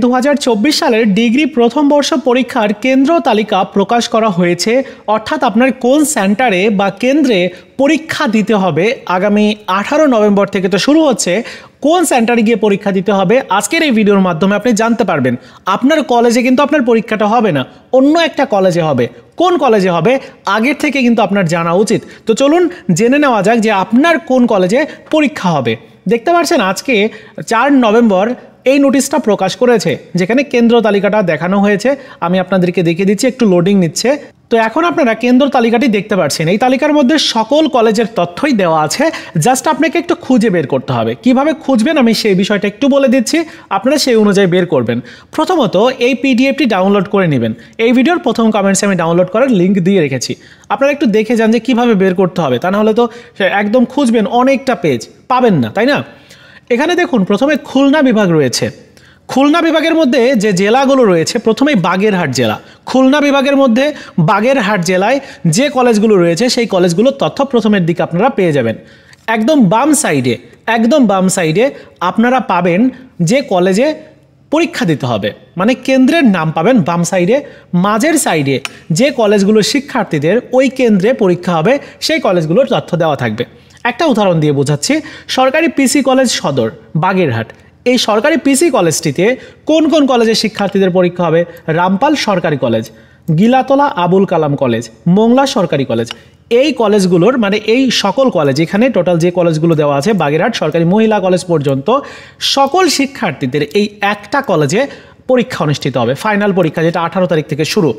2024 সালের ডিগ্রি প্রথম বর্ষ পরীক্ষার কেন্দ্র তালিকা প্রকাশ করা হয়েছে। অর্থাৎ আপনার কোন সেন্টারে বা কেন্দ্রে পরীক্ষা দিতে হবে আগামী 18 নভেম্বর থেকে তো শুরু হচ্ছে। কোন সেন্টারে গিয়ে পরীক্ষা দিতে হবে আজকের এই ভিডিওর মাধ্যমে আপনি জানতে পারবেন। আপনার কলেজে কিন্তু আপনার পরীক্ষাটা হবে না, অন্য একটা কলেজে হবে। কোন কলেজে হবে আগের থেকে কিন্তু আপনার জানা উচিত। তো চলুন জেনে নেওয়া যাক যে আপনার কোন কলেজে পরীক্ষা হবে। দেখতে পাচ্ছেন আজকে 4 নভেম্বর এই নোটিশটা প্রকাশ করেছে, যেখানে কেন্দ্র তালিকাটা দেখানো হয়েছে। আমি আপনাদেরকে দেখিয়ে দিচ্ছি, একটু লোডিং নিচ্ছে। তো এখন আপনারা কেন্দ্র তালিকাটি দেখতে পাচ্ছেন। এই তালিকার মধ্যে সকল কলেজের তথ্যই দেওয়া আছে, জাস্ট আপনাকে একটু খুঁজে বের করতে হবে। কিভাবে খুঁজবেন আমি সেই বিষয়টা একটু বলে দিচ্ছি, আপনারা সেই অনুযায়ী বের করবেন। প্রথমত এই পিডিএফটি ডাউনলোড করে নেবেন। এই ভিডিওর প্রথম কমেন্টসে আমি ডাউনলোড করার লিঙ্ক দিয়ে রেখেছি, আপনারা একটু দেখে যান যে কীভাবে বের করতে হবে। তা নাহলে তো একদম খুঁজবেন অনেকটা পেজ পাবেন না, তাই না? এখানে দেখুন প্রথমে খুলনা বিভাগ রয়েছে। খুলনা বিভাগের মধ্যে যে জেলাগুলো রয়েছে, প্রথমেই বাগেরহাট জেলা। খুলনা বিভাগের মধ্যে বাগেরহাট জেলায় যে কলেজগুলো রয়েছে সেই কলেজগুলোর তথ্য প্রথমের দিকে আপনারা পেয়ে যাবেন। একদম বাম সাইডে আপনারা পাবেন যে কলেজে পরীক্ষা দিতে হবে, মানে কেন্দ্রের নাম পাবেন বাম সাইডে। মাঝের সাইডে যে কলেজগুলো শিক্ষার্থীদের ওই কেন্দ্রে পরীক্ষা হবে সেই কলেজগুলোর তথ্য দেওয়া থাকবে। একটা উদাহরণ দিয়ে বোঝাচ্ছি। সরকারি পিসি কলেজ সদর বাগেরহাট, এই সরকারি পিসি কলেজটিতে কোন কোন কলেজের শিক্ষার্থীদের পরীক্ষা হবে? রামপাল সরকারি কলেজ, গিলাতলা আবুল কালাম কলেজ, মোংলা সরকারি কলেজ। এই কলেজগুলোর মানে এই সকল কলেজ, এখানে টোটাল যে কলেজগুলো দেওয়া আছে বাগেরহাট সরকারি মহিলা কলেজ পর্যন্ত সকল শিক্ষার্থীদের এই একটা কলেজে পরীক্ষা অনুষ্ঠিত হবে, ফাইনাল পরীক্ষা, যেটা 18 তারিখ থেকে শুরু।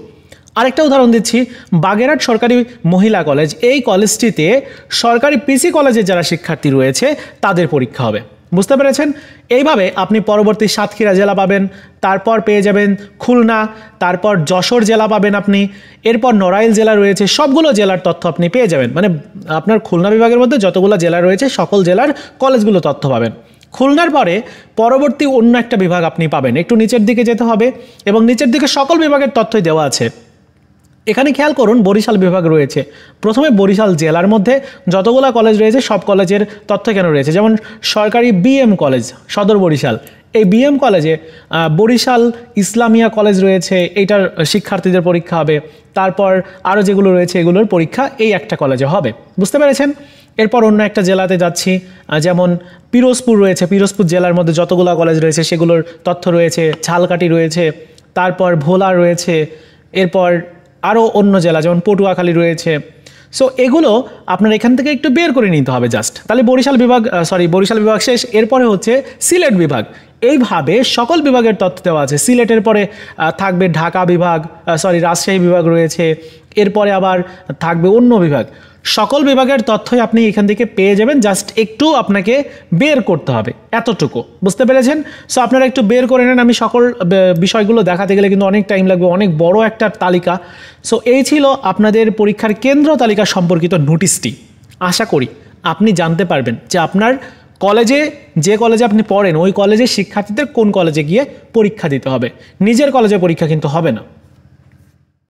আরেকটা উদাহরণ দিচ্ছি, বাগেরহাট সরকারি মহিলা কলেজ, এই কলেজটিতে সরকারি পিসি কলেজের যারা শিক্ষার্থী রয়েছে তাদের পরীক্ষা হবে। বুঝতে পেরেছেন? এইভাবে আপনি পরবর্তী সাতক্ষীরা জেলা পাবেন, তারপর পেয়ে যাবেন খুলনা, তারপর যশোর জেলা পাবেন আপনি, এরপর নড়াইল জেলা রয়েছে। সবগুলো জেলার তথ্য আপনি পেয়ে যাবেন, মানে আপনার খুলনা বিভাগের মধ্যে যতগুলো জেলা রয়েছে সকল জেলার কলেজগুলো তথ্য পাবেন। খুলনার পরে পরবর্তী অন্য একটা বিভাগ আপনি পাবেন, একটু নিচের দিকে যেতে হবে এবং নিচের দিকে সকল বিভাগের তথ্যই দেওয়া আছে। এখানে খেয়াল করুন বরিশাল বিভাগ রয়েছে। প্রথমে বরিশাল জেলার মধ্যে যতগুলো কলেজ রয়েছে সব কলেজের তথ্য এখানে রয়েছে। যেমন সরকারি বিএম কলেজ সদর বরিশাল, এই বিএম কলেজে বরিশাল ইসলামিয়া কলেজ রয়েছে, এইটার শিক্ষার্থীদের পরীক্ষা হবে। তারপর আরও যেগুলো রয়েছে এগুলোর পরীক্ষা এই একটা কলেজে হবে। বুঝতে পেরেছেন? এরপর অন্য একটা জেলাতে যাচ্ছি, যেমন পিরোজপুর রয়েছে। পিরোজপুর জেলার মধ্যে যতগুলো কলেজ রয়েছে সেগুলোর তথ্য রয়েছে। ঝালকাঠি রয়েছে, তারপর ভোলা রয়েছে, এরপর আরও অন্য জেলা যেমন পটুয়াখালী রয়েছে। সো এগুলো আপনার এখান থেকে একটু বের করে নিতে হবে জাস্ট। তাহলে বরিশাল বিভাগ শেষ। এরপরে হচ্ছে সিলেট বিভাগ। এইভাবে সকল বিভাগের তথ্য দেওয়া আছে। সিলেটের পরে থাকবে ঢাকা বিভাগ, রাজশাহী বিভাগ রয়েছে, এরপরে আবার থাকবে অন্য বিভাগ। সকল বিভাগের তথ্যই আপনি এখান থেকে পেয়ে যাবেন, জাস্ট একটু আপনাকে বের করতে হবে, এতটুকু। বুঝতে পেরেছেন? সো আপনারা একটু বের করে নেন। আমি সকল বিষয়গুলো দেখাতে গেলে কিন্তু অনেক টাইম লাগবে, অনেক বড় একটা তালিকা। সো এই ছিল আপনাদের পরীক্ষার কেন্দ্র তালিকা সম্পর্কিত নোটিশটি। আশা করি আপনি জানতে পারবেন যে আপনার কলেজে, যে কলেজে আপনি পড়েন ওই কলেজের শিক্ষার্থীদের কোন কলেজে গিয়ে পরীক্ষা দিতে হবে। নিজের কলেজে পরীক্ষা কিন্তু হবে না।